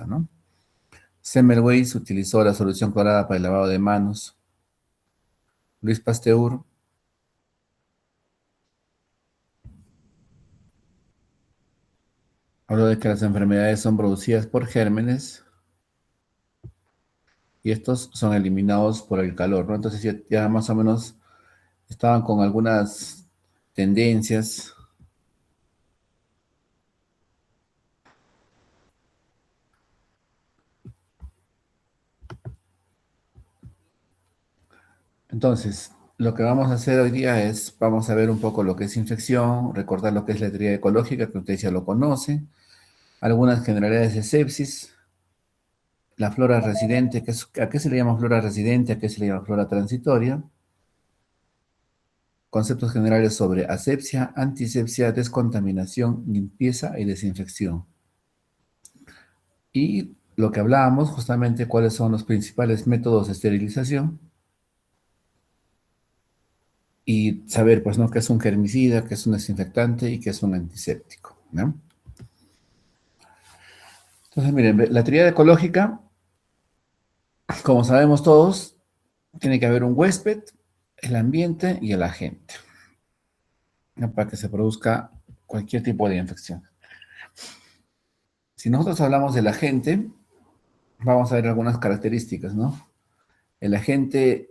¿no? Semmelweis utilizó la solución clorada para el lavado de manos. Luis Pasteur habló de que las enfermedades son producidas por gérmenes y estos son eliminados por el calor, ¿no? Entonces ya más o menos estaban con algunas tendencias. Entonces, lo que vamos a hacer hoy día es, vamos a ver un poco lo que es infección, recordar lo que es la teoría ecológica, que ustedes ya lo conocen, algunas generalidades de sepsis, la flora residente, ¿a qué se le llama flora residente? ¿A qué se le llama flora transitoria? Conceptos generales sobre asepsia, antisepsia, descontaminación, limpieza y desinfección. Y lo que hablábamos, justamente, cuáles son los principales métodos de esterilización y saber, pues, ¿no?, qué es un germicida, qué es un desinfectante y qué es un antiséptico, ¿no? Entonces, miren, la teoría ecológica, como sabemos todos, tiene que haber un huésped, el ambiente y el agente, ¿no?, para que se produzca cualquier tipo de infección. Si nosotros hablamos del agente, vamos a ver algunas características, ¿no? El agente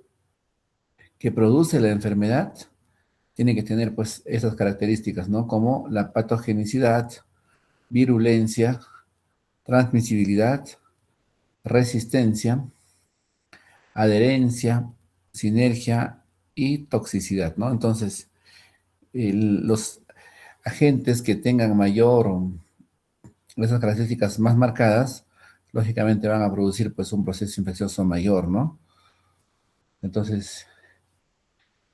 que produce la enfermedad tiene que tener, pues, esas características, ¿no? Como la patogenicidad, virulencia, transmisibilidad, resistencia, adherencia, sinergia y toxicidad, ¿no? Entonces, los agentes que tengan esas características más marcadas, lógicamente van a producir, pues, un proceso infeccioso mayor, ¿no? Entonces,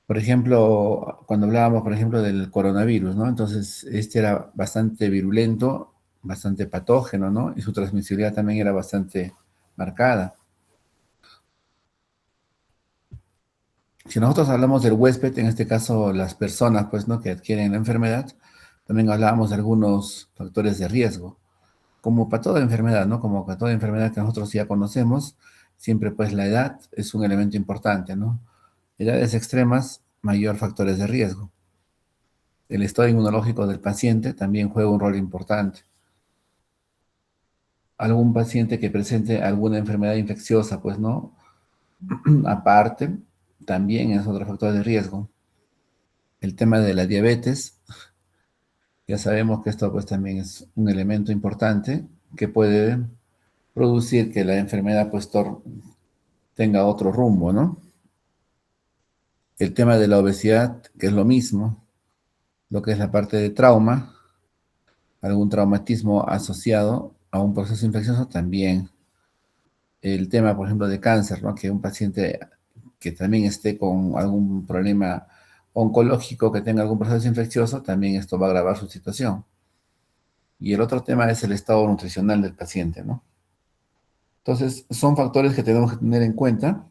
por ejemplo, cuando hablábamos, por ejemplo, del coronavirus, ¿no? Entonces, este era bastante virulento, bastante patógeno, ¿no? Y su transmisibilidad también era bastante marcada. Si nosotros hablamos del huésped, en este caso las personas, pues, ¿no?, que adquieren la enfermedad, también hablábamos de algunos factores de riesgo. Como para toda enfermedad, ¿no? Como para toda enfermedad que nosotros ya conocemos, siempre, pues, la edad es un elemento importante, ¿no? Edades extremas, mayor factores de riesgo. El estado inmunológico del paciente también juega un rol importante. Algún paciente que presente alguna enfermedad infecciosa, pues, ¿no?, aparte, también es otro factor de riesgo. El tema de la diabetes, ya sabemos que esto, pues, también es un elemento importante que puede producir que la enfermedad, pues, tenga otro rumbo, ¿no? El tema de la obesidad, que es lo mismo, lo que es la parte de trauma, algún traumatismo asociado a un proceso infeccioso también. El tema, por ejemplo, de cáncer, ¿no? Que un paciente que también esté con algún problema oncológico, que tenga algún proceso infeccioso, también esto va a agravar su situación. Y el otro tema es el estado nutricional del paciente, ¿no? Entonces, son factores que tenemos que tener en cuenta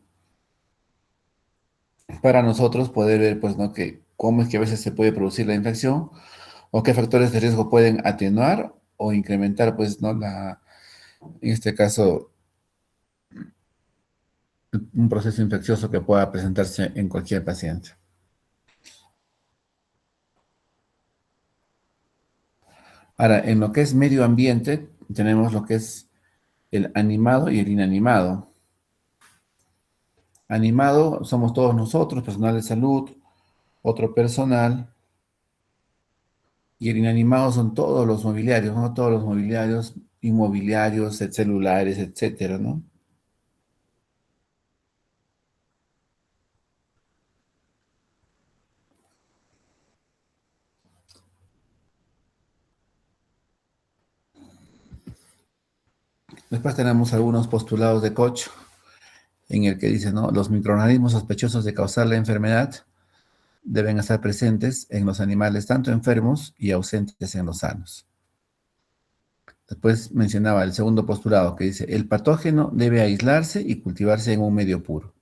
para nosotros poder ver, pues, ¿no?, que cómo es que a veces se puede producir la infección o qué factores de riesgo pueden atenuar o incrementar, pues, ¿no?, en este caso, un proceso infeccioso que pueda presentarse en cualquier paciente. Ahora, en lo que es medio ambiente, tenemos lo que es el animado y el inanimado. Animado somos todos nosotros, personal de salud, otro personal, y el inanimado son todos los mobiliarios, ¿no? Todos los mobiliarios, inmobiliarios, celulares, etcétera, ¿no? Después tenemos algunos postulados de Koch, en el que dice, ¿no?, los microorganismos sospechosos de causar la enfermedad deben estar presentes en los animales tanto enfermos y ausentes en los sanos. Después mencionaba el segundo postulado que dice, el patógeno debe aislarse y cultivarse en un medio puro.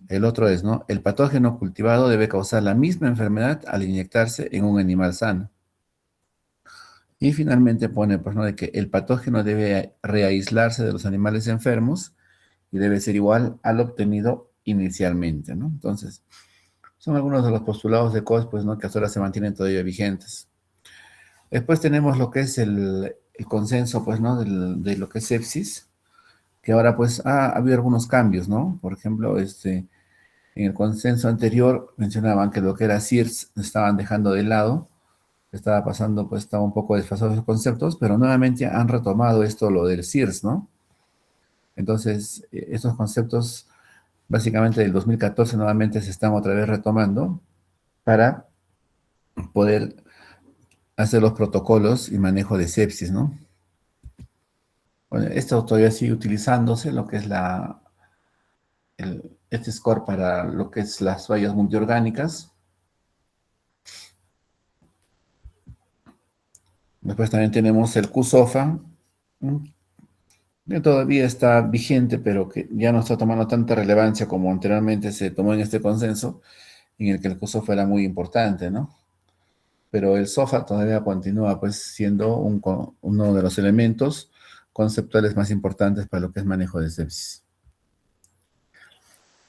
El otro es, ¿no?, el patógeno cultivado debe causar la misma enfermedad al inyectarse en un animal sano. Y finalmente pone, pues, ¿no? De que el patógeno debe reaislarse de los animales enfermos y debe ser igual al obtenido inicialmente, ¿no? Entonces, son algunos de los postulados de Coase, pues, ¿no? Que hasta ahora se mantienen todavía vigentes. Después tenemos lo que es el consenso, pues, ¿no? De lo que es sepsis, que ahora, pues, ha habido algunos cambios, ¿no? Por ejemplo, en el consenso anterior mencionaban que lo que era SIRS estaban dejando de lado, estaba pasando, pues estaba un poco desfasados los conceptos, pero nuevamente han retomado esto, lo del SIRS, ¿no? Entonces, estos conceptos, básicamente del 2014, nuevamente se están otra vez retomando para poder hacer los protocolos y manejo de sepsis, ¿no? Bueno, esto todavía sigue utilizándose, lo que es este score para lo que es las fallas multiorgánicas. Después también tenemos el QSOFA, que todavía está vigente, pero que ya no está tomando tanta relevancia como anteriormente se tomó en este consenso, en el que el QSOFA era muy importante, ¿no? Pero el SOFA todavía continúa, pues, siendo uno de los elementos conceptuales más importantes para lo que es manejo de sepsis.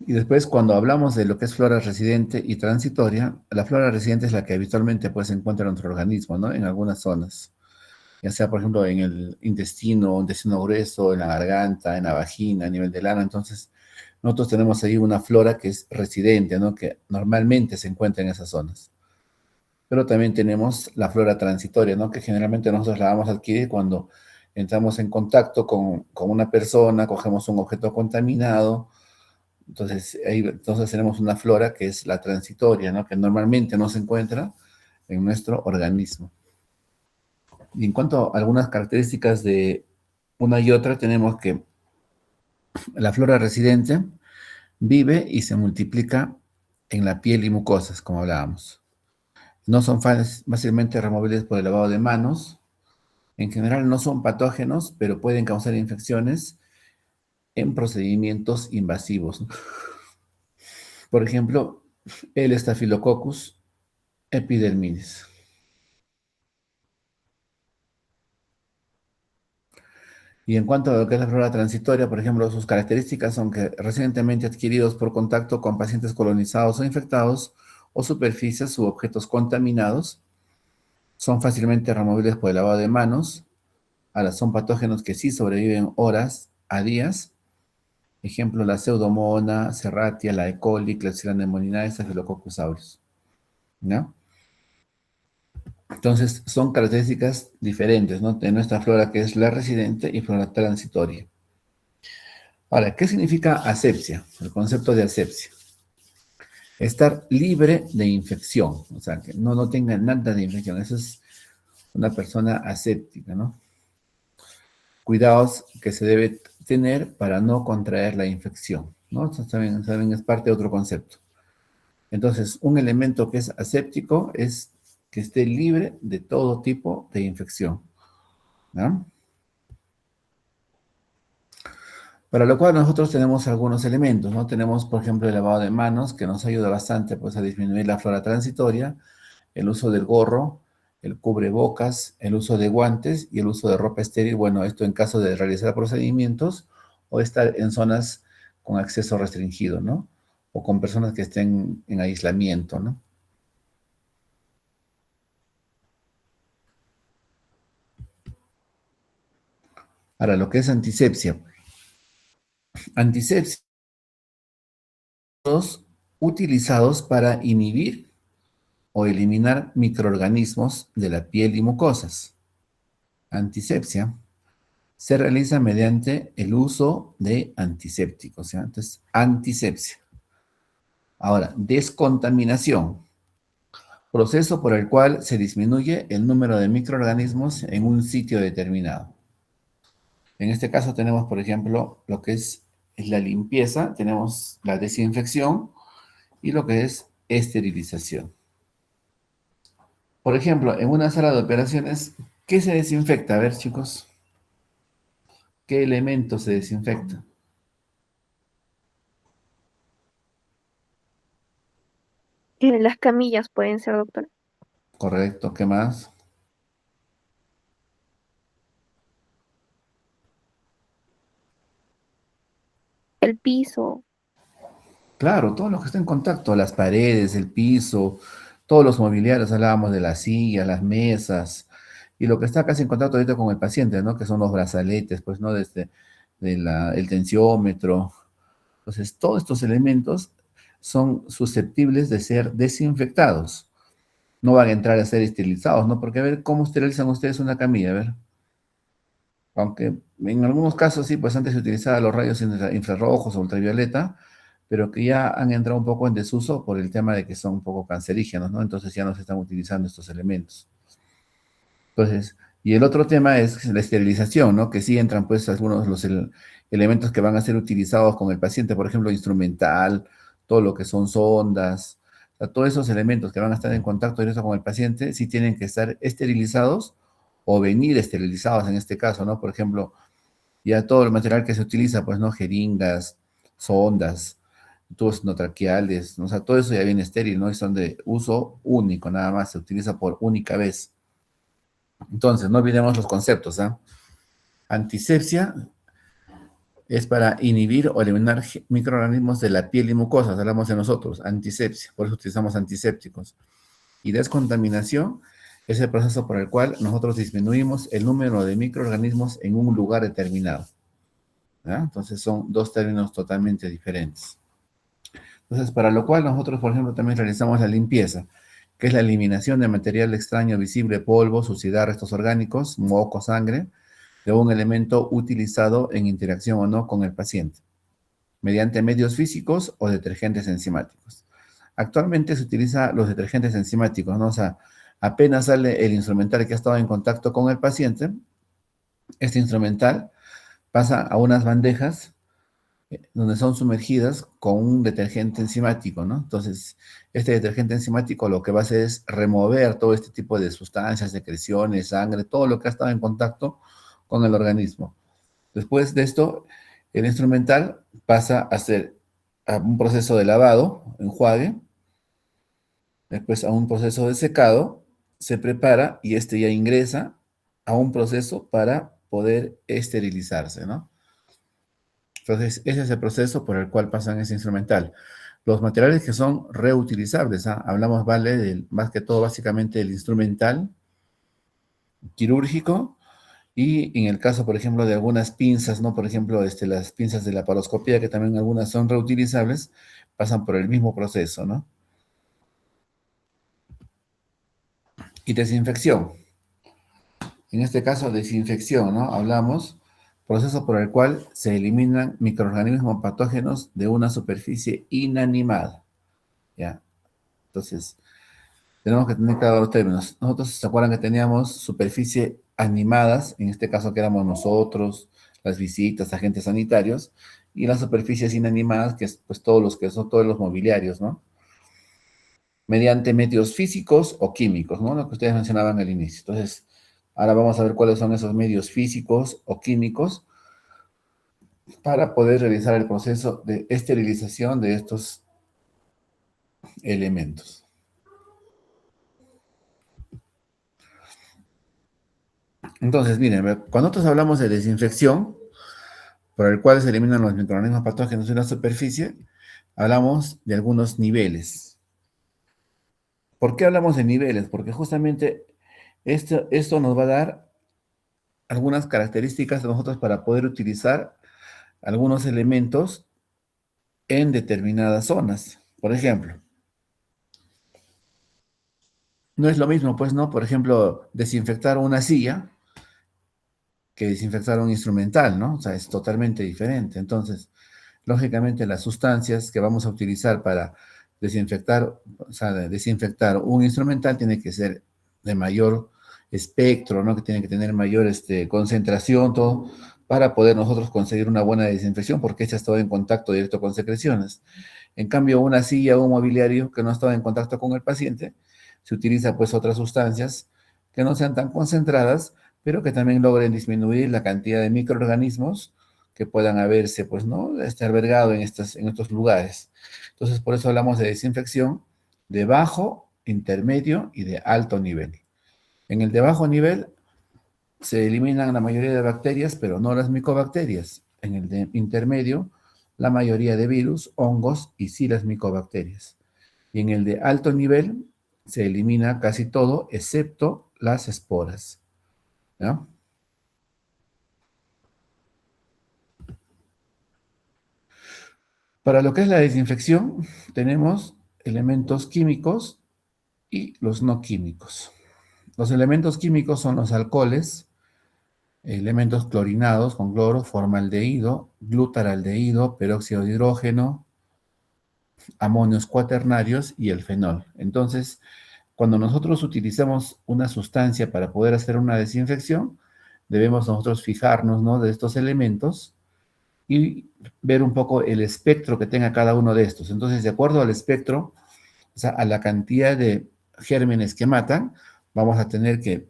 Y después, cuando hablamos de lo que es flora residente y transitoria, la flora residente es la que habitualmente, pues, se encuentra en nuestro organismo, ¿no? En algunas zonas, ya sea, por ejemplo, en el intestino grueso, en la garganta, en la vagina, a nivel del ano. Entonces, nosotros tenemos ahí una flora que es residente, ¿no? Que normalmente se encuentra en esas zonas. Pero también tenemos la flora transitoria, ¿no? Que generalmente nosotros la vamos a adquirir cuando entramos en contacto con una persona, cogemos un objeto contaminado. Entonces, entonces tenemos una flora que es la transitoria, ¿no? Que normalmente no se encuentra en nuestro organismo. Y en cuanto a algunas características de una y otra, tenemos que la flora residente vive y se multiplica en la piel y mucosas, como hablábamos. No son fácilmente removibles por el lavado de manos. En general no son patógenos, pero pueden causar infecciones en procedimientos invasivos, ¿no? Por ejemplo, el Staphylococcus epidermidis. Y en cuanto a lo que es la flora transitoria, por ejemplo, sus características son que recientemente adquiridos por contacto con pacientes colonizados o infectados o superficies u objetos contaminados, son fácilmente removibles por el lavado de manos. Ahora, son patógenos que sí sobreviven horas a días. Ejemplo, la Pseudomonas, Serratia, la E. coli, Klebsiella pneumoniae, Staphylococcus aureus, ¿no? Entonces, son características diferentes, ¿no? De nuestra flora, que es la residente y flora transitoria. Ahora, ¿qué significa asepsia? El concepto de asepsia. Estar libre de infección, o sea, que no tenga nada de infección. Eso es una persona aséptica, ¿no? Cuidados que se debe tener para no contraer la infección, ¿no? Eso también es parte de otro concepto. Entonces, un elemento que es aséptico es que esté libre de todo tipo de infección, ¿no? Para lo cual nosotros tenemos algunos elementos, ¿no? Tenemos, por ejemplo, el lavado de manos, que nos ayuda bastante, pues, a disminuir la flora transitoria, el uso del gorro, el cubrebocas, el uso de guantes y el uso de ropa estéril. Bueno, esto en caso de realizar procedimientos o estar en zonas con acceso restringido, ¿no? O con personas que estén en aislamiento, ¿no? Ahora, lo que es antisepsia. Antisepsia utilizados para inhibir o eliminar microorganismos de la piel y mucosas. Antisepsia se realiza mediante el uso de antisépticos, ¿ya? Entonces, antisepsia. Ahora, descontaminación, proceso por el cual se disminuye el número de microorganismos en un sitio determinado. En este caso tenemos, por ejemplo, lo que es la limpieza, tenemos la desinfección y lo que es esterilización. Por ejemplo, en una sala de operaciones, ¿qué se desinfecta? A ver, chicos, ¿qué elemento se desinfecta? Las camillas pueden ser, doctor. Correcto, ¿qué más? el piso. Claro, todo lo que está en contacto, las paredes, el piso, todos los mobiliarios, hablábamos de las sillas, las mesas, y lo que está casi en contacto ahorita con el paciente, ¿no? Que son los brazaletes, pues, ¿no? Desde el tensiómetro. Entonces, todos estos elementos son susceptibles de ser desinfectados. No van a entrar a ser esterilizados, ¿no? Porque a ver, ¿cómo esterilizan ustedes una camilla? A ver. Aunque en algunos casos sí, pues antes se utilizaban los rayos infrarrojos o ultravioleta, pero que ya han entrado un poco en desuso por el tema de que son un poco cancerígenos, ¿no? Entonces ya no se están utilizando estos elementos. Entonces, y el otro tema es la esterilización, ¿no? Que sí entran pues algunos de los elementos que van a ser utilizados con el paciente, por ejemplo, instrumental, todo lo que son sondas, o sea, todos esos elementos que van a estar en contacto directo con el paciente, sí tienen que estar esterilizados o venir esterilizados en este caso, ¿no? Por ejemplo, ya todo el material que se utiliza, pues, ¿no? Jeringas, sondas, tubos endotraqueales, ¿no? O sea, todo eso ya viene estéril, ¿no? Y son de uso único, nada más, se utiliza por única vez. Entonces, no olvidemos los conceptos, ¿ah? Antisepsia es para inhibir o eliminar microorganismos de la piel y mucosas, hablamos de nosotros, antisepsia, por eso utilizamos antisépticos. Y descontaminación es el proceso por el cual nosotros disminuimos el número de microorganismos en un lugar determinado, ¿ya? Entonces son dos términos totalmente diferentes. Entonces, para lo cual nosotros, por ejemplo, también realizamos la limpieza, que es la eliminación de material extraño visible, polvo, suciedad, restos orgánicos, moco, sangre, de un elemento utilizado en interacción o no con el paciente, mediante medios físicos o detergentes enzimáticos. Actualmente se utiliza los detergentes enzimáticos, ¿no? O sea, apenas sale el instrumental que ha estado en contacto con el paciente, este instrumental pasa a unas bandejas donde son sumergidas con un detergente enzimático, ¿no? Entonces, este detergente enzimático lo que va a hacer es remover todo este tipo de sustancias, secreciones, sangre, todo lo que ha estado en contacto con el organismo. Después de esto, el instrumental pasa a ser a un proceso de lavado, enjuague, después a un proceso de secado, se prepara y este ya ingresa a un proceso para poder esterilizarse, ¿no? Entonces, ese es el proceso por el cual pasan ese instrumental. Los materiales que son reutilizables, ¿ah? Hablamos, vale, más que todo básicamente del instrumental quirúrgico y en el caso, por ejemplo, de algunas pinzas, ¿no? Por ejemplo, las pinzas de la paroscopía, que también algunas son reutilizables, pasan por el mismo proceso, ¿no? Y desinfección. En este caso, desinfección, ¿no? Hablamos, proceso por el cual se eliminan microorganismos patógenos de una superficie inanimada, ¿ya? Entonces, tenemos que tener claro los términos. Nosotros, ¿se acuerdan que teníamos superficie animadas? En este caso que éramos nosotros, las visitas, agentes sanitarios, y las superficies inanimadas, que es pues todos los que son todos los mobiliarios, ¿no? Mediante medios físicos o químicos, ¿no? Lo que ustedes mencionaban al inicio. Entonces, ahora vamos a ver cuáles son esos medios físicos o químicos para poder realizar el proceso de esterilización de estos elementos. Entonces, miren, cuando nosotros hablamos de desinfección, por el cual se eliminan los microorganismos patógenos de una superficie, hablamos de algunos niveles. ¿Por qué hablamos de niveles? Porque justamente esto nos va a dar algunas características de nosotros para poder utilizar algunos elementos en determinadas zonas. Por ejemplo, no es lo mismo, pues, ¿no? Por ejemplo, desinfectar una silla que desinfectar un instrumental, ¿no? O sea, es totalmente diferente. Entonces, lógicamente, las sustancias que vamos a utilizar para desinfectar, o sea, desinfectar un instrumental tiene que ser de mayor espectro, ¿no? Que tiene que tener mayor concentración, todo, para poder nosotros conseguir una buena desinfección, porque esta ha estado en contacto directo con secreciones. En cambio, una silla o un mobiliario que no ha estado en contacto con el paciente, se utiliza pues otras sustancias que no sean tan concentradas, pero que también logren disminuir la cantidad de microorganismos que puedan haberse, pues, ¿no? Albergado en estos lugares. Entonces, por eso hablamos de desinfección de bajo, intermedio y de alto nivel. En el de bajo nivel se eliminan la mayoría de bacterias, pero no las micobacterias. En el de intermedio la mayoría de virus, hongos y sí las micobacterias. Y en el de alto nivel se elimina casi todo, excepto las esporas, ¿ya? Para lo que es la desinfección, tenemos elementos químicos y los no químicos. Los elementos químicos son los alcoholes, elementos clorinados con cloro, formaldehído, glutaraldehído, peróxido de hidrógeno, amonios cuaternarios y el fenol. Entonces, cuando nosotros utilizamos una sustancia para poder hacer una desinfección, debemos nosotros fijarnos, ¿no?, de estos elementos y ver un poco el espectro que tenga cada uno de estos. Entonces, de acuerdo al espectro, o sea, a la cantidad de gérmenes que matan, vamos a tener que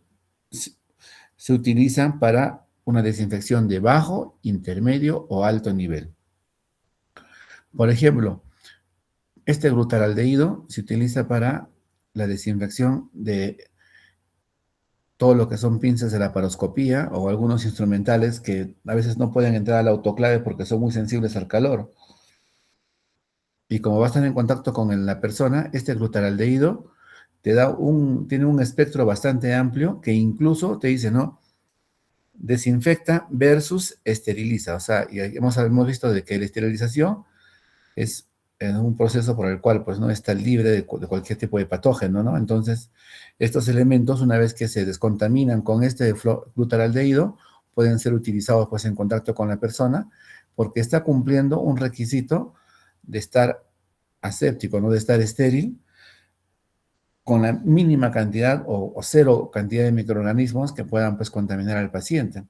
se utilizan para una desinfección de bajo, intermedio o alto nivel. Por ejemplo, este glutaraldehído se utiliza para la desinfección de todo lo que son pinzas de la laparoscopía o algunos instrumentales que a veces no pueden entrar al autoclave porque son muy sensibles al calor. Y como va a estar en contacto con la persona, este glutaraldehído tiene un espectro bastante amplio que incluso te dice, ¿no?, desinfecta versus esteriliza. O sea, y hemos visto de que la esterilización es un proceso por el cual pues no está libre de cualquier tipo de patógeno, ¿no? Entonces, estos elementos, una vez que se descontaminan con este glutaraldehído, pueden ser utilizados pues en contacto con la persona porque está cumpliendo un requisito de estar aséptico, no de estar estéril, con la mínima cantidad o cero cantidad de microorganismos que puedan pues contaminar al paciente.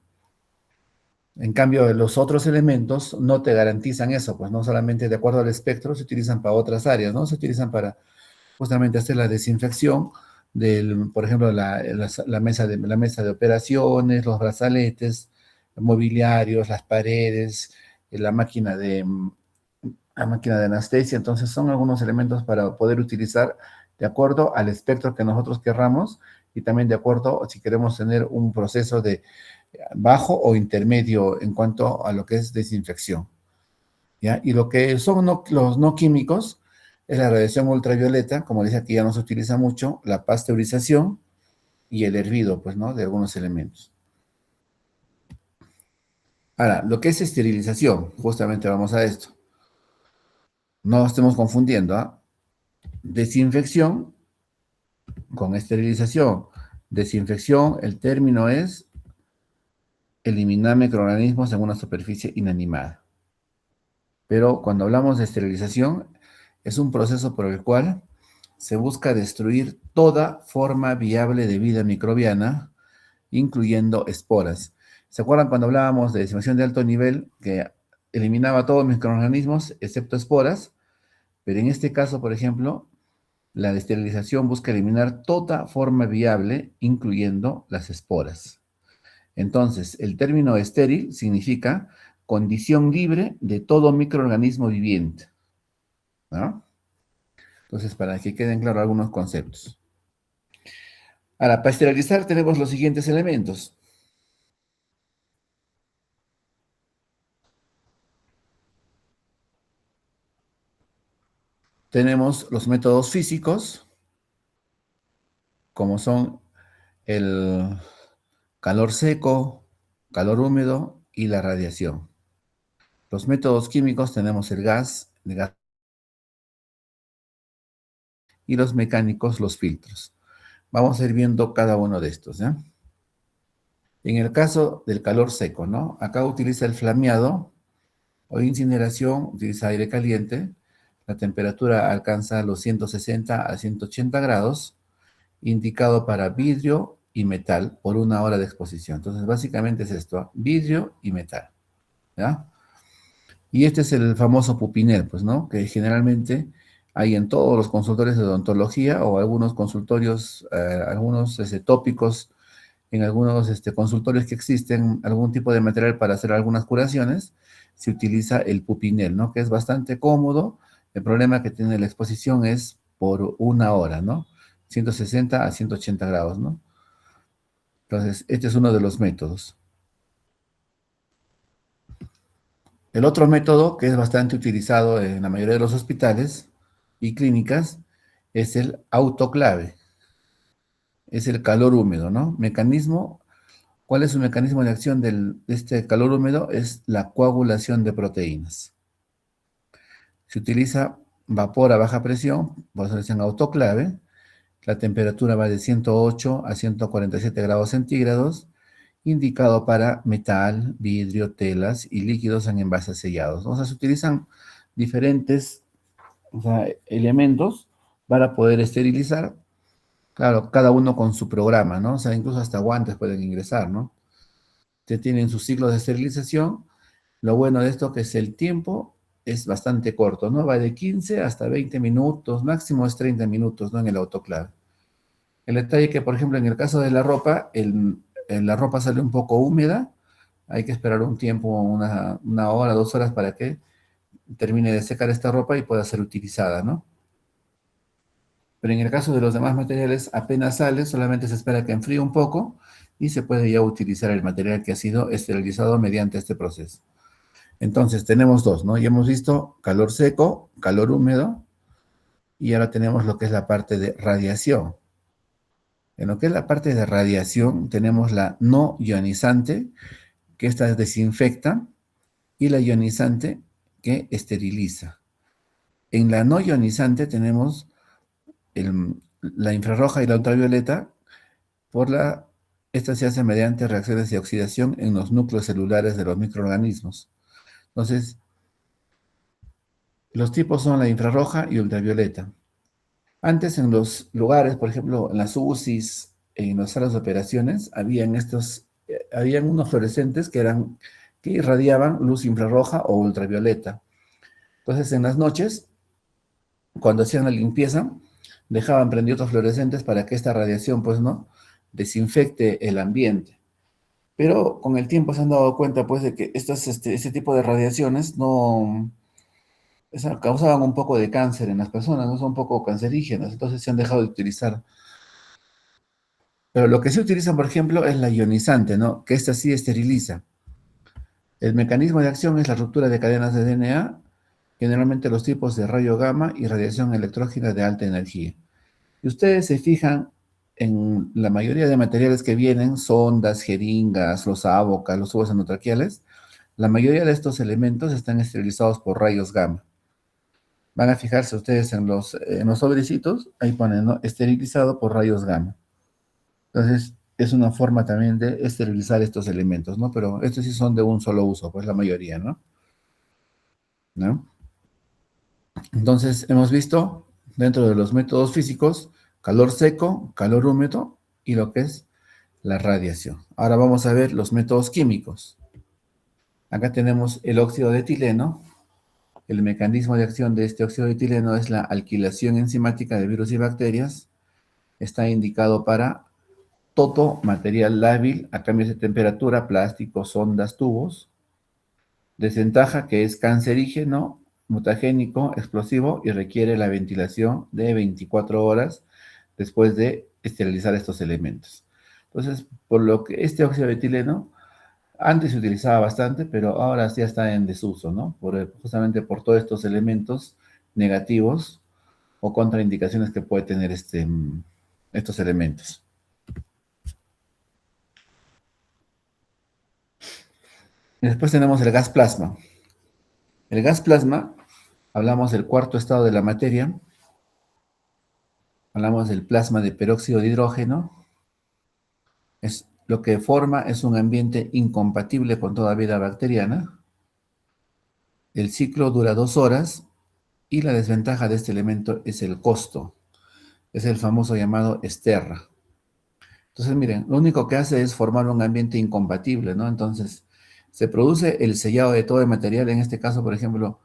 En cambio, los otros elementos no te garantizan eso, pues no solamente de acuerdo al espectro, se utilizan para otras áreas, ¿no? Se utilizan para justamente hacer la desinfección por ejemplo, la mesa de operaciones, los brazaletes, mobiliarios, las paredes, la máquina de anestesia. Entonces, son algunos elementos para poder utilizar de acuerdo al espectro que nosotros querramos y también de acuerdo si queremos tener un proceso de bajo o intermedio en cuanto a lo que es desinfección, ¿ya? Y lo que son los no químicos es la radiación ultravioleta, como les decía, que ya no se utiliza mucho, la pasteurización y el hervido, pues, ¿no?, de algunos elementos. Ahora, lo que es esterilización, justamente vamos a esto. No estemos confundiendo, ¿ah? Desinfección con esterilización. Desinfección, el término es eliminar microorganismos en una superficie inanimada. Pero cuando hablamos de esterilización, es un proceso por el cual se busca destruir toda forma viable de vida microbiana, incluyendo esporas. ¿Se acuerdan cuando hablábamos de desinfección de alto nivel, que eliminaba todos los microorganismos excepto esporas? Pero en este caso, por ejemplo, la esterilización busca eliminar toda forma viable, incluyendo las esporas. Entonces, el término estéril significa condición libre de todo microorganismo viviente, ¿no? Entonces, para que queden claros algunos conceptos. Ahora, para esterilizar tenemos los siguientes elementos. Tenemos los métodos físicos, como son el calor seco, calor húmedo y la radiación. Los métodos químicos tenemos el gas y los mecánicos, los filtros. Vamos a ir viendo cada uno de estos, ¿ya? En el caso del calor seco, ¿no? Acá utiliza el flameado o incineración, utiliza aire caliente. La temperatura alcanza los 160 a 180 grados, indicado para vidrio y metal por 1 hora de exposición. Entonces, básicamente es esto, vidrio y metal, ¿ya? Y este es el famoso pupinel, pues, ¿no? Que generalmente hay en todos los consultorios de odontología o algunos consultorios, algunos tópicos, en algunos consultorios que existen algún tipo de material para hacer algunas curaciones, se utiliza el pupinel, ¿no? Que es bastante cómodo. El problema que tiene la exposición es por 1 hora, ¿no? 160 a 180 grados, ¿no? Entonces, este es uno de los métodos. El otro método que es bastante utilizado en la mayoría de los hospitales y clínicas es el autoclave, es el calor húmedo, ¿no? ¿Cuál es su mecanismo de acción de este calor húmedo? Es la coagulación de proteínas. Se utiliza vapor a baja presión, por eso le dicen autoclave. La temperatura va de 108 a 147 grados centígrados, indicado para metal, vidrio, telas y líquidos en envases sellados. O sea, se utilizan diferentes, o sea, elementos para poder esterilizar. Claro, cada uno con su programa, ¿no? O sea, incluso hasta guantes pueden ingresar, ¿no? Que tienen sus ciclos de esterilización. Lo bueno de esto que es el tiempo es bastante corto, ¿no? Va de 15 hasta 20 minutos, máximo es 30 minutos, ¿no? En el autoclave. El detalle que, por ejemplo, en el caso de la ropa, la ropa sale un poco húmeda, hay que esperar un tiempo, una hora, 2 horas para que termine de secar esta ropa y pueda ser utilizada, ¿no? Pero en el caso de los demás materiales, apenas sale, solamente se espera que enfríe un poco y se puede ya utilizar el material que ha sido esterilizado mediante este proceso. Entonces, tenemos dos, ¿no? Ya hemos visto calor seco, calor húmedo, y ahora tenemos lo que es la parte de radiación. En lo que es la parte de radiación, tenemos la no ionizante, que esta desinfecta, y la ionizante, que esteriliza. En la no ionizante tenemos la infrarroja y la ultravioleta, esta se hace mediante reacciones de oxidación en los núcleos celulares de los microorganismos. Entonces, los tipos son la infrarroja y ultravioleta. Antes en los lugares, por ejemplo, en las UCIs, en las salas de operaciones, habían unos fluorescentes que irradiaban luz infrarroja o ultravioleta. Entonces, en las noches, cuando hacían la limpieza, dejaban prendidos fluorescentes para que esta radiación, pues, ¿no?, desinfecte el ambiente. Pero con el tiempo se han dado cuenta, pues, de que este tipo de radiaciones no, causaban un poco de cáncer en las personas, no son un poco cancerígenas, entonces se han dejado de utilizar. Pero lo que sí utilizan, por ejemplo, es la ionizante, ¿no? Que esta sí esteriliza. El mecanismo de acción es la ruptura de cadenas de DNA, generalmente los tipos de rayo gamma y radiación electrógena de alta energía. Y ustedes se fijan en la mayoría de materiales que vienen, sondas, jeringas, los abocas, los tubos endotraqueales, la mayoría de estos elementos están esterilizados por rayos gamma. Van a fijarse ustedes en los sobrecitos, ahí ponen, ¿no?, esterilizado por rayos gamma. Entonces, es una forma también de esterilizar estos elementos, ¿no? Pero estos sí son de un solo uso, pues la mayoría, ¿no? ¿No? Entonces, hemos visto dentro de los métodos físicos calor seco, calor húmedo y lo que es la radiación. Ahora vamos a ver los métodos químicos. Acá tenemos el óxido de etileno. El mecanismo de acción de este óxido de etileno es la alquilación enzimática de virus y bacterias. Está indicado para todo material lábil a cambios de temperatura, plásticos, sondas, tubos. Desventaja que es cancerígeno, mutagénico, explosivo y requiere la ventilación de 24 horas después de esterilizar estos elementos. Entonces, por lo que este óxido de etileno antes se utilizaba bastante, pero ahora ya está en desuso, ¿no? Justamente por todos estos elementos negativos o contraindicaciones que puede tener estos elementos. Y después tenemos el gas plasma. El gas plasma, hablamos del cuarto estado de la materia, hablamos del plasma de peróxido de hidrógeno, lo que forma es un ambiente incompatible con toda vida bacteriana. El ciclo dura 2 horas y la desventaja de este elemento es el costo. Es el famoso llamado esterra. Entonces, miren, lo único que hace es formar un ambiente incompatible, ¿no? Entonces, se produce el sellado de todo el material, en este caso, por ejemplo,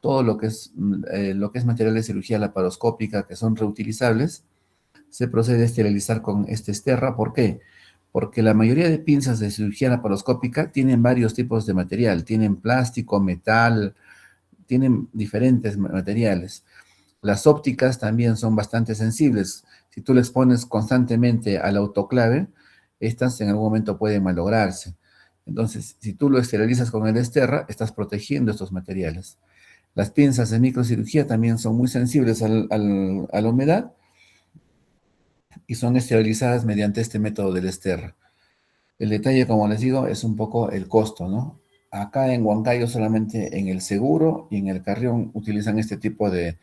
todo lo que es material de cirugía laparoscópica que son reutilizables, se procede a esterilizar con este esterra. ¿Por qué? Porque la mayoría de pinzas de cirugía laparoscópica tienen varios tipos de material, tienen plástico, metal, tienen diferentes materiales. Las ópticas también son bastante sensibles. Si tú les pones constantemente al autoclave, estas en algún momento pueden malograrse. Entonces, si tú lo esterilizas con el Esterra, estás protegiendo estos materiales. Las pinzas de microcirugía también son muy sensibles a la humedad y son esterilizadas mediante este método del Esterra. El detalle, como les digo, es un poco el costo, ¿no? Acá en Huancayo solamente en el Seguro y en el Carrión utilizan este tipo de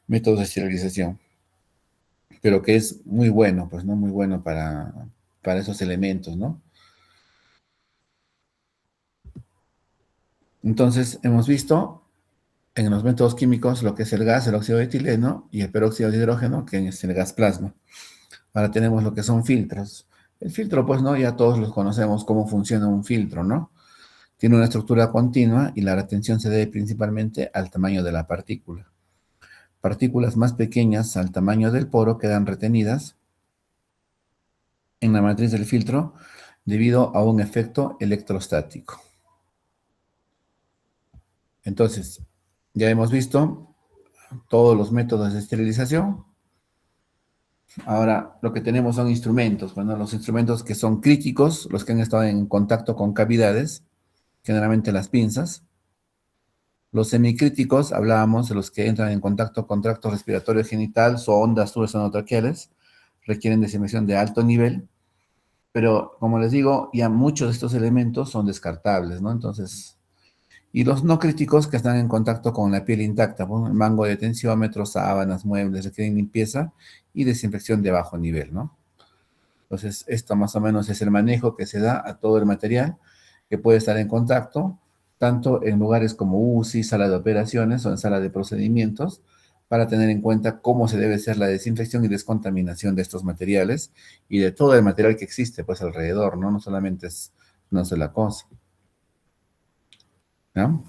métodos de esterilización, pero que es muy bueno, pues, ¿no? Muy bueno para esos elementos, ¿no? Entonces, hemos visto en los métodos químicos lo que es el gas, el óxido de etileno y el peróxido de hidrógeno, que es el gas plasma. Ahora tenemos lo que son filtros. El filtro, pues, ¿no? Ya todos los conocemos cómo funciona un filtro, ¿no? Tiene una estructura continua y la retención se debe principalmente al tamaño de la partícula. Partículas más pequeñas al tamaño del poro quedan retenidas en la matriz del filtro debido a un efecto electrostático. Entonces, ya hemos visto todos los métodos de esterilización. Ahora lo que tenemos son instrumentos, bueno, los instrumentos que son críticos, los que han estado en contacto con cavidades, generalmente las pinzas. Los semicríticos, hablábamos de los que entran en contacto con tracto respiratorio genital, sondas, tubos anotraqueales, requieren desinfección de alto nivel, pero como les digo, ya muchos de estos elementos son descartables, ¿no? Entonces, y los no críticos que están en contacto con la piel intacta, ¿no? El mango de tensiómetro, sábanas, muebles, requieren limpieza y desinfección de bajo nivel, ¿no? Entonces, esto más o menos es el manejo que se da a todo el material que puede estar en contacto, tanto en lugares como UCI, sala de operaciones o en sala de procedimientos, para tener en cuenta cómo se debe hacer la desinfección y descontaminación de estos materiales y de todo el material que existe pues alrededor, ¿no? No solamente es una sola cosa, ¿no?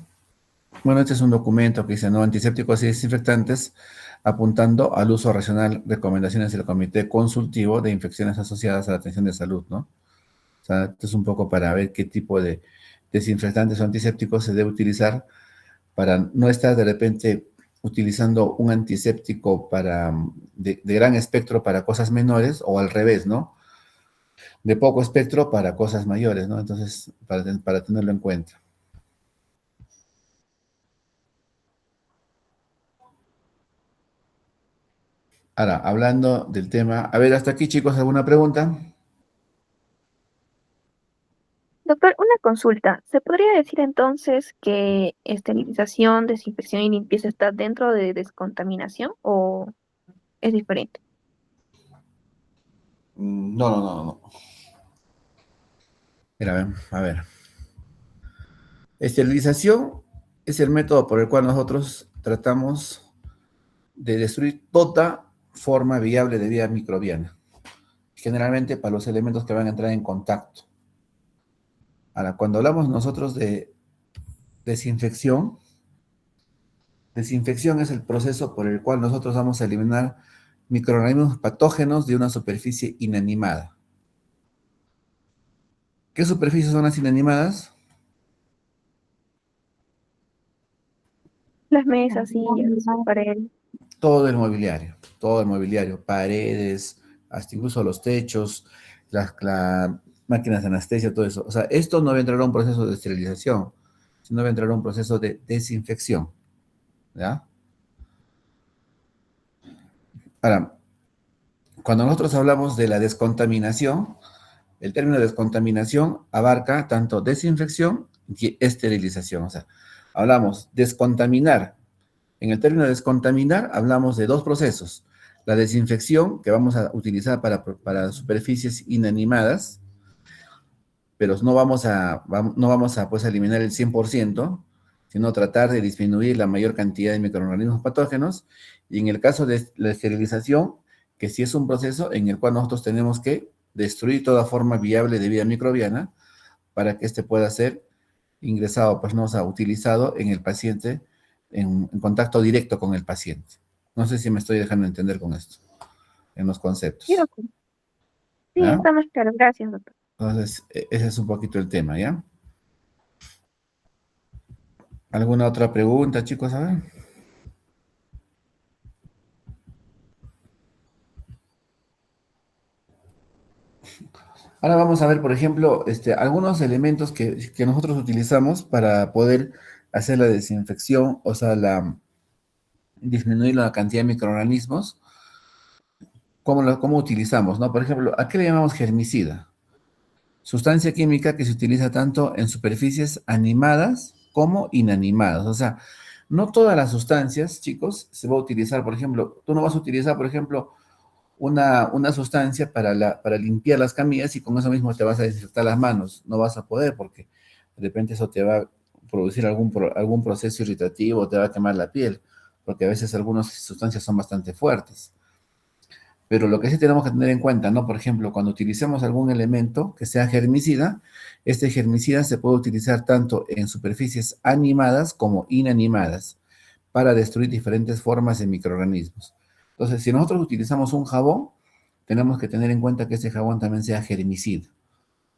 Bueno, este es un documento que dice, ¿no? Antisépticos y desinfectantes, apuntando al uso racional, recomendaciones del Comité Consultivo de Infecciones Asociadas a la Atención de Salud, ¿no? O sea, esto es un poco para ver qué tipo de desinfectantes o antisépticos se debe utilizar para no estar de repente utilizando un antiséptico de gran espectro para cosas menores o al revés, ¿no? De poco espectro para cosas mayores, ¿no? Entonces, para tenerlo en cuenta. Ahora, hablando del tema, a ver, hasta aquí chicos, ¿alguna pregunta? Doctor, una consulta. ¿Se podría decir entonces que esterilización, desinfección y limpieza está dentro de descontaminación o es diferente? No, no, no, no. Mira, a ver. Esterilización es el método por el cual nosotros tratamos de destruir toda forma viable de vida microbiana, generalmente para los elementos que van a entrar en contacto. Ahora, cuando hablamos nosotros de desinfección, desinfección es el proceso por el cual nosotros vamos a eliminar microorganismos patógenos de una superficie inanimada. ¿Qué superficies son las inanimadas? Las mesas, sillas, paredes. Todo el mobiliario, paredes, hasta incluso los techos, las máquinas de anestesia, todo eso. O sea, esto no va a entrar a un proceso de esterilización, sino va a entrar a un proceso de desinfección, ¿ya? Ahora, cuando nosotros hablamos de la descontaminación, el término descontaminación abarca tanto desinfección y esterilización. O sea, hablamos descontaminar. En el término descontaminar hablamos de dos procesos. La desinfección, que vamos a utilizar para superficies inanimadas, pero no vamos a pues, eliminar el 100%, sino tratar de disminuir la mayor cantidad de microorganismos patógenos. Y en el caso de la esterilización, que sí es un proceso en el cual nosotros tenemos que destruir toda forma viable de vida microbiana para que éste pueda ser ingresado, pues no, o sea, utilizado en el paciente, en contacto directo con el paciente. No sé si me estoy dejando entender con esto, en los Sí, conceptos. doctor. Sí, ¿Ya? está más claro. Gracias, doctor. Entonces, ese es un poquito el tema, ¿ya? ¿Alguna otra pregunta, chicos? A ver. Ahora vamos a ver, por ejemplo, algunos elementos que nosotros utilizamos para poder hacer la desinfección, o sea, disminuir la cantidad de microorganismos. ¿Cómo utilizamos, no? Por ejemplo, ¿a qué le llamamos germicida? Sustancia química que se utiliza tanto en superficies animadas como inanimadas. O sea, no todas las sustancias, chicos, se va a utilizar. Por ejemplo, tú no vas a utilizar, por ejemplo, una sustancia para limpiar las camillas y con eso mismo te vas a desinfectar las manos. No vas a poder porque de repente eso te va a producir algún proceso irritativo, te va a quemar la piel, porque a veces algunas sustancias son bastante fuertes. Pero lo que sí tenemos que tener en cuenta, ¿no? Por ejemplo, cuando utilicemos algún elemento que sea germicida, este germicida se puede utilizar tanto en superficies animadas como inanimadas para destruir diferentes formas de microorganismos. Entonces, si nosotros utilizamos un jabón, tenemos que tener en cuenta que ese jabón también sea germicida,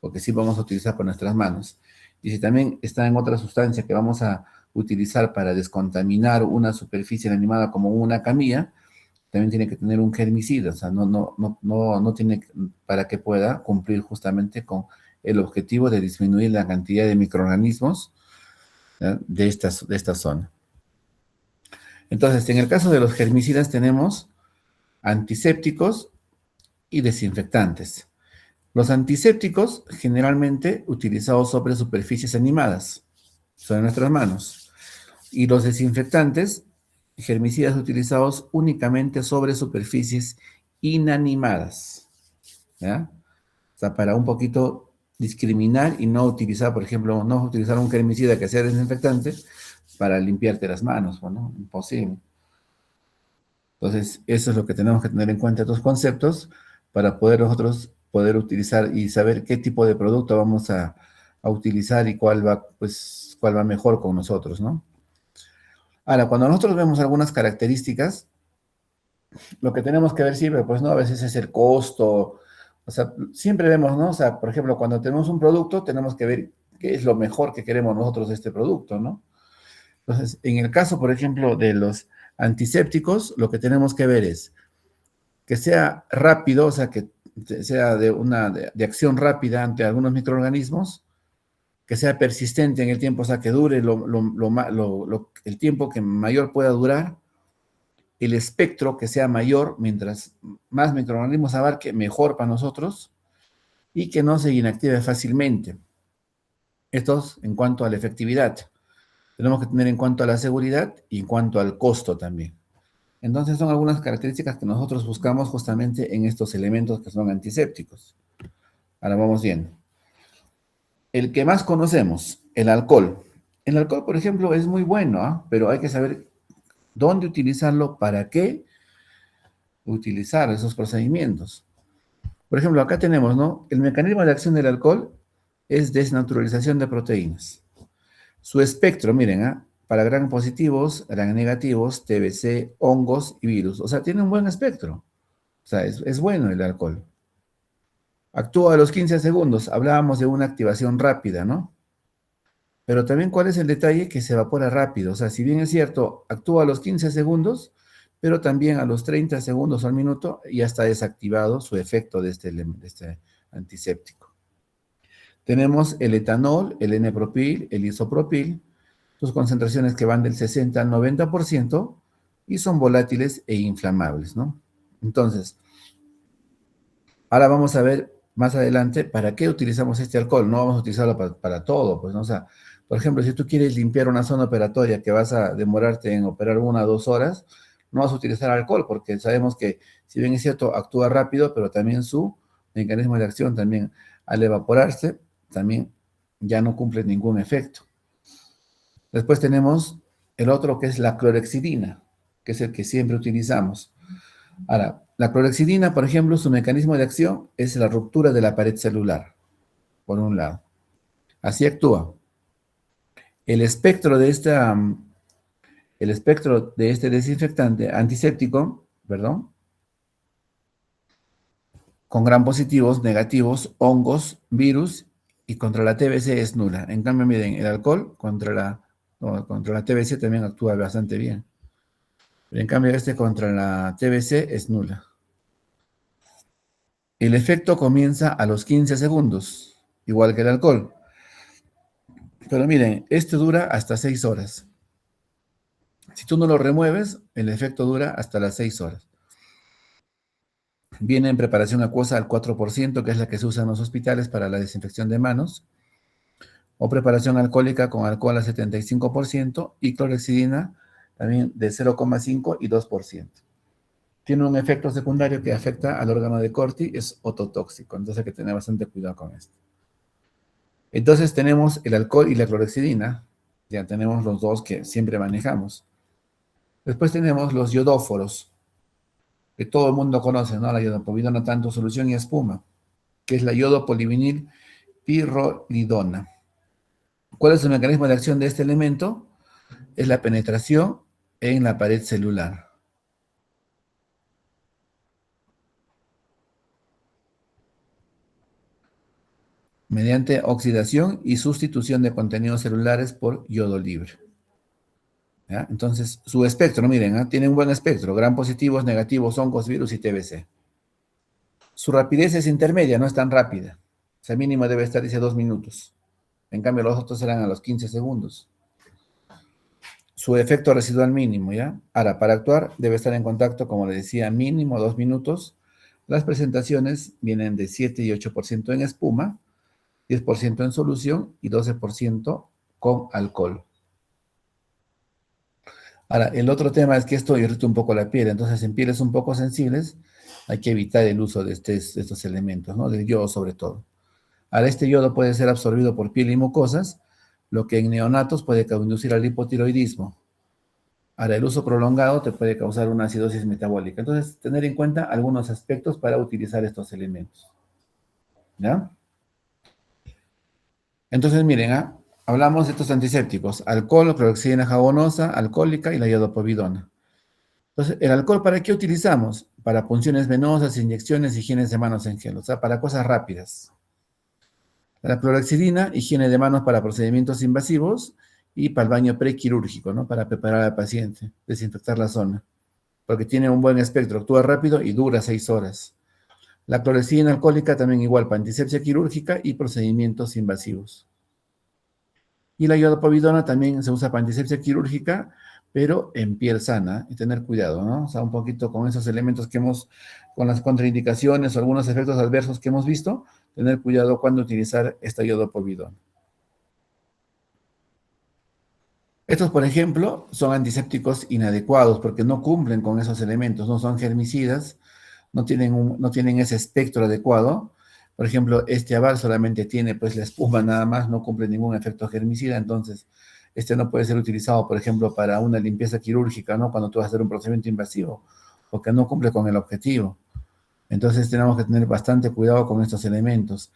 porque sí vamos a utilizar con nuestras manos. Y si también está en otra sustancia que vamos a utilizar para descontaminar una superficie animada como una camilla, también tiene que tener un germicida, o sea, no tiene para que pueda cumplir justamente con el objetivo de disminuir la cantidad de microorganismos, ¿ya?, de esta zona. Entonces, en el caso de los germicidas tenemos antisépticos y desinfectantes. Los antisépticos generalmente utilizados sobre superficies animadas, sobre nuestras manos. Y los desinfectantes, germicidas utilizados únicamente sobre superficies inanimadas, ¿ya? O sea, para un poquito discriminar y no utilizar, por ejemplo, no utilizar un germicida que sea desinfectante para limpiarte las manos, bueno, imposible. Entonces, eso es lo que tenemos que tener en cuenta, estos conceptos, para poder nosotros poder utilizar y saber qué tipo de producto vamos a utilizar y cuál va mejor con nosotros, ¿no? Ahora, cuando nosotros vemos algunas características, lo que tenemos que ver siempre, pues, ¿no? A veces es el costo, o sea, siempre vemos, ¿no? O sea, por ejemplo, cuando tenemos un producto, tenemos que ver qué es lo mejor que queremos nosotros de este producto, ¿no? Entonces, en el caso, por ejemplo, de los antisépticos, lo que tenemos que ver es que sea rápido, o sea, que sea de acción rápida ante algunos microorganismos, que sea persistente en el tiempo, o sea, que dure el tiempo que mayor pueda durar, el espectro que sea mayor, mientras más microorganismos abarque, mejor para nosotros, y que no se inactive fácilmente. Esto es en cuanto a la efectividad. Tenemos que tener en cuanto a la seguridad y en cuanto al costo también. Entonces son algunas características que nosotros buscamos justamente en estos elementos que son antisépticos. Ahora vamos viendo. El que más conocemos, el alcohol. El alcohol, por ejemplo, es muy bueno, ¿ah? Pero hay que saber dónde utilizarlo, para qué utilizar esos procedimientos. Por ejemplo, acá tenemos, ¿no? El mecanismo de acción del alcohol es desnaturalización de proteínas. Su espectro, miren, ¿ah? Para gram positivos, gram negativos, TBC, hongos y virus. O sea, tiene un buen espectro. O sea, es bueno el alcohol. Actúa a los 15 segundos. Hablábamos de una activación rápida, ¿no? Pero también, ¿cuál es el detalle? Que se evapora rápido. O sea, si bien es cierto, actúa a los 15 segundos, pero también a los 30 segundos o al minuto ya está desactivado su efecto de este antiséptico. Tenemos el etanol, el N-propil, el isopropil, sus concentraciones que van del 60 al 90% y son volátiles e inflamables, ¿no? Entonces, ahora vamos a ver más adelante para qué utilizamos este alcohol. No vamos a utilizarlo para todo, pues, ¿no? O sea, por ejemplo, si tú quieres limpiar una zona operatoria que vas a demorarte en operar 1 o 2 horas, no vas a utilizar alcohol porque sabemos que, si bien es cierto, actúa rápido, pero también su mecanismo de acción también, al evaporarse, también ya no cumple ningún efecto. Después tenemos el otro, que es la clorexidina, que es el que siempre utilizamos. Ahora, la clorexidina, por ejemplo, su mecanismo de acción es la ruptura de la pared celular, por un lado. Así actúa. El espectro de este desinfectante antiséptico, perdón, con gram positivos, negativos, hongos, virus, y contra la TBC es nula. En cambio, miren, el alcohol contra la TBC también actúa bastante bien. Pero en cambio, contra la TBC es nula. El efecto comienza a los 15 segundos, igual que el alcohol. Pero miren, este dura hasta 6 horas. Si tú no lo remueves, el efecto dura hasta las 6 horas. Viene en preparación acuosa al 4%, que es la que se usa en los hospitales para la desinfección de manos, o preparación alcohólica con alcohol al 75% y clorhexidina también de 0,5 y 2%. Tiene un efecto secundario que afecta al órgano de Corti, es ototóxico, entonces hay que tener bastante cuidado con esto. Entonces tenemos el alcohol y la clorhexidina, ya tenemos los dos que siempre manejamos. Después tenemos los iodóforos, que todo el mundo conoce, ¿no? La iodopovidona, tanto solución y espuma, que es la iodopolivinil pirrolidona. ¿Cuál es el mecanismo de acción de este elemento? Es la penetración en la pared celular. Mediante oxidación y sustitución de contenidos celulares por yodo libre. ¿Ya? Entonces, su espectro, ¿no? Miren, ¿eh? Tiene un buen espectro, gram positivos, negativos, hongos, virus y TBC. Su rapidez es intermedia, no es tan rápida. O sea, mínimo debe estar, dice, 2 minutos. En cambio, los otros serán a los 15 segundos. Su efecto residual mínimo, ¿ya? Ahora, para actuar, debe estar en contacto, como le decía, mínimo 2 minutos. Las presentaciones vienen de 7 y 8% en espuma, 10% en solución y 12% con alcohol. Ahora, el otro tema es que esto irrita un poco la piel, entonces en pieles un poco sensibles hay que evitar el uso de estos elementos, ¿no? Del yodo sobre todo. Ahora, este yodo puede ser absorbido por piel y mucosas, lo que en neonatos puede conducir al hipotiroidismo. Ahora, el uso prolongado te puede causar una acidosis metabólica. Entonces, tener en cuenta algunos aspectos para utilizar estos elementos. ¿Ya? Entonces, miren, hablamos de estos antisépticos: alcohol, clorhexidina jabonosa, alcohólica y la iodopovidona. Entonces, ¿el alcohol para qué utilizamos? Para punciones venosas, inyecciones, higienes de manos en gel, o sea, para cosas rápidas. La clorhexidina, higiene de manos para procedimientos invasivos y para el baño prequirúrgico, ¿no? Para preparar al paciente, desinfectar la zona, porque tiene un buen espectro, actúa rápido y dura 6 horas. La clorhexidina alcohólica también igual para antisepsia quirúrgica y procedimientos invasivos. Y la iodopovidona también se usa para antisepsia quirúrgica, pero en piel sana, y tener cuidado, ¿no? O sea, un poquito con esos elementos que con las contraindicaciones o algunos efectos adversos que hemos visto, tener cuidado cuando utilizar esta iodopovidona. Estos, por ejemplo, son antisépticos inadecuados porque no cumplen con esos elementos, no son germicidas, no tienen ese espectro adecuado. Por ejemplo, este aval solamente tiene pues la espuma nada más, no cumple ningún efecto germicida, entonces este no puede ser utilizado, por ejemplo, para una limpieza quirúrgica, ¿no? Cuando tú vas a hacer un procedimiento invasivo, porque no cumple con el objetivo. Entonces tenemos que tener bastante cuidado con estos elementos.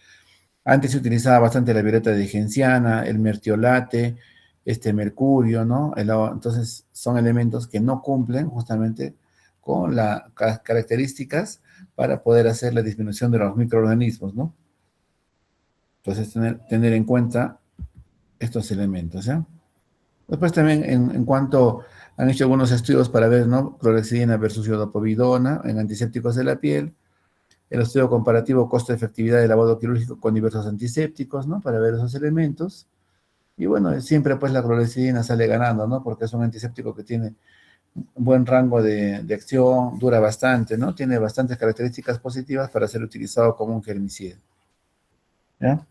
Antes se utilizaba bastante la violeta de genciana, el mertiolate, mercurio, ¿no? Entonces son elementos que no cumplen justamente con las características para poder hacer la disminución de los microorganismos, ¿no? Entonces tener en cuenta estos elementos, ¿ya? Después también en cuanto han hecho algunos estudios para ver, ¿no? Clorhexidina versus iodopovidona en antisépticos de la piel, el estudio comparativo costo-efectividad del lavado quirúrgico con diversos antisépticos, ¿no? Para ver esos elementos. Y bueno, siempre pues la clorhexidina sale ganando, ¿no? Porque es un antiséptico que tiene un buen rango de acción, dura bastante, ¿no? Tiene bastantes características positivas para ser utilizado como un germicida. ¿Ya?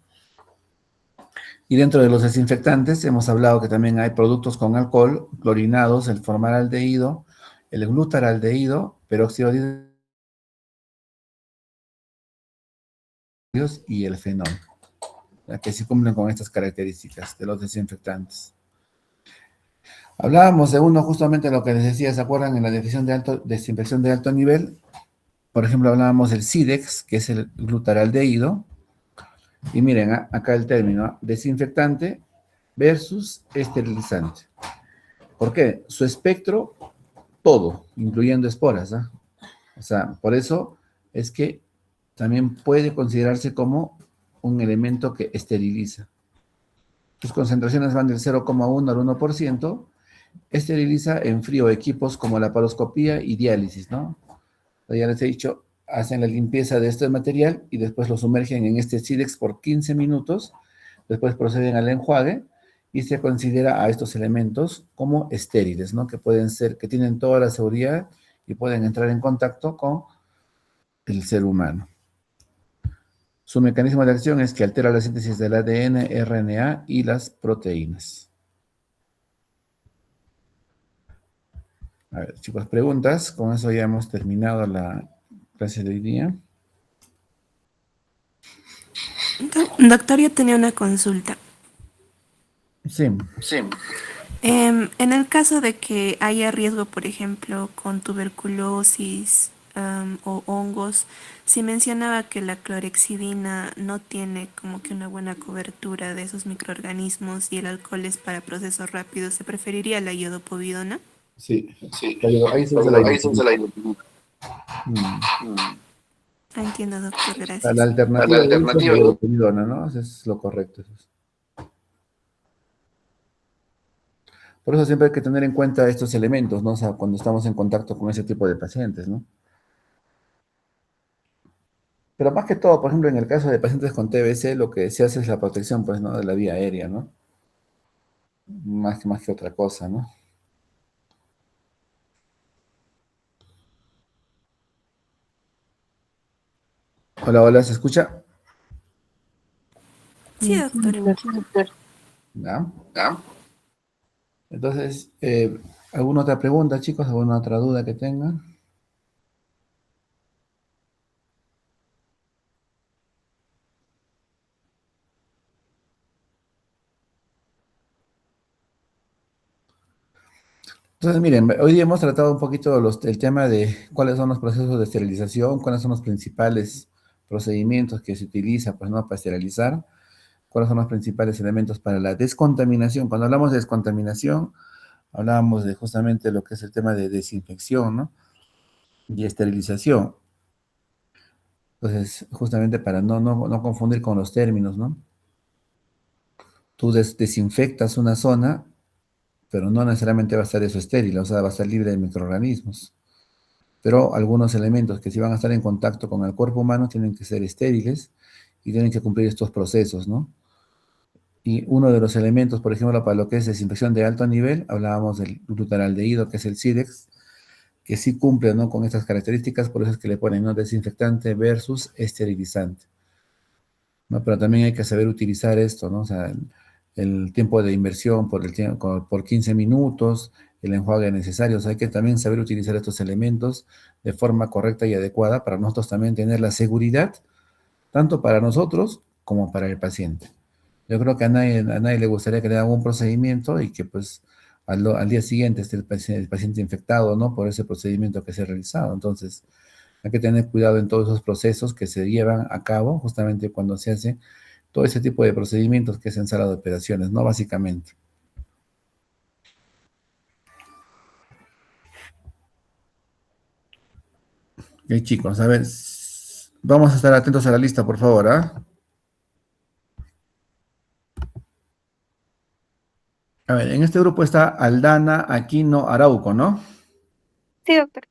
Y dentro de los desinfectantes hemos hablado que también hay productos con alcohol, clorinados, el formaldehído, el glutaraldehído, peróxido de hidróxido y el fenol, que sí cumplen con estas características de los desinfectantes. Hablábamos de uno justamente lo que les decía, ¿se acuerdan? En la desinfección de alto nivel, por ejemplo, hablábamos del Cidex, que es el glutaraldehído, y miren, acá el término, desinfectante versus esterilizante. ¿Por qué? Su espectro, todo, incluyendo esporas, ¿ah? O sea, por eso es que también puede considerarse como un elemento que esteriliza. Sus concentraciones van del 0,1 al 1%, esteriliza en frío equipos como la paroscopía y diálisis, ¿no? Ya les he dicho, hacen la limpieza de este material y después lo sumergen en este Sidex por 15 minutos, después proceden al enjuague y se considera a estos elementos como estériles, ¿no? Que pueden ser, que tienen toda la seguridad y pueden entrar en contacto con el ser humano. Su mecanismo de acción es que altera la síntesis del ADN, RNA y las proteínas. A ver, chicos, preguntas. Con eso ya hemos terminado la clase de hoy día. Doctor, yo tenía una consulta. Sí. En el caso de que haya riesgo, por ejemplo, con tuberculosis, o hongos, si mencionaba que la clorexidina no tiene como que una buena cobertura de esos microorganismos y el alcohol es para procesos rápidos, ¿se preferiría la iodopovidona? Sí. Pero ahí se usa la ilotinib. Ah, entiendo, doctor, La gracias. alternativa de uso es la ilotinidona, ¿no? Eso es lo correcto. Por eso siempre hay que tener en cuenta estos elementos, ¿no? O sea, cuando estamos en contacto con ese tipo de pacientes, ¿no? Pero más que todo, por ejemplo, en el caso de pacientes con TBC, lo que se hace es la protección, pues, ¿no? De la vía aérea, ¿no? Más que otra cosa, ¿no? Hola, hola, ¿se escucha? Sí, doctor. ¿Ya? Entonces, ¿alguna otra pregunta, chicos? ¿Alguna otra duda que tengan? Entonces, miren, hoy día hemos tratado un poquito el tema de cuáles son los procesos de esterilización, cuáles son los principales procedimientos que se utiliza, pues, ¿no? Para esterilizar, cuáles son los principales elementos para la descontaminación. Cuando hablamos de descontaminación, hablábamos de justamente lo que es el tema de desinfección, ¿no? Y esterilización. Entonces, justamente para no confundir con los términos, ¿no? Tú desinfectas una zona, pero no necesariamente va a estar eso estéril, o sea, va a estar libre de microorganismos. Pero algunos elementos que si van a estar en contacto con el cuerpo humano tienen que ser estériles y tienen que cumplir estos procesos, ¿no? Y uno de los elementos, por ejemplo, para lo que es desinfección de alto nivel, hablábamos del glutaraldehído, que es el Sidex, que sí cumple, ¿no? Con estas características, por eso es que le ponen, ¿no? Desinfectante versus esterilizante, ¿no? Pero también hay que saber utilizar esto, ¿no? O sea, el tiempo de inversión por 15 minutos, el enjuague necesario, o sea, hay que también saber utilizar estos elementos de forma correcta y adecuada para nosotros también tener la seguridad, tanto para nosotros como para el paciente. Yo creo que a nadie le gustaría que le hagan un procedimiento y que pues al día siguiente esté el paciente infectado, ¿no? Por ese procedimiento que se ha realizado. Entonces, hay que tener cuidado en todos esos procesos que se llevan a cabo justamente cuando se hace todo ese tipo de procedimientos que es en sala de operaciones, ¿no? Básicamente. Ok, chicos, a ver, vamos a estar atentos a la lista, por favor, ¿ah? A ver, en este grupo está Aldana Aquino Arauco, ¿no? Sí, doctor.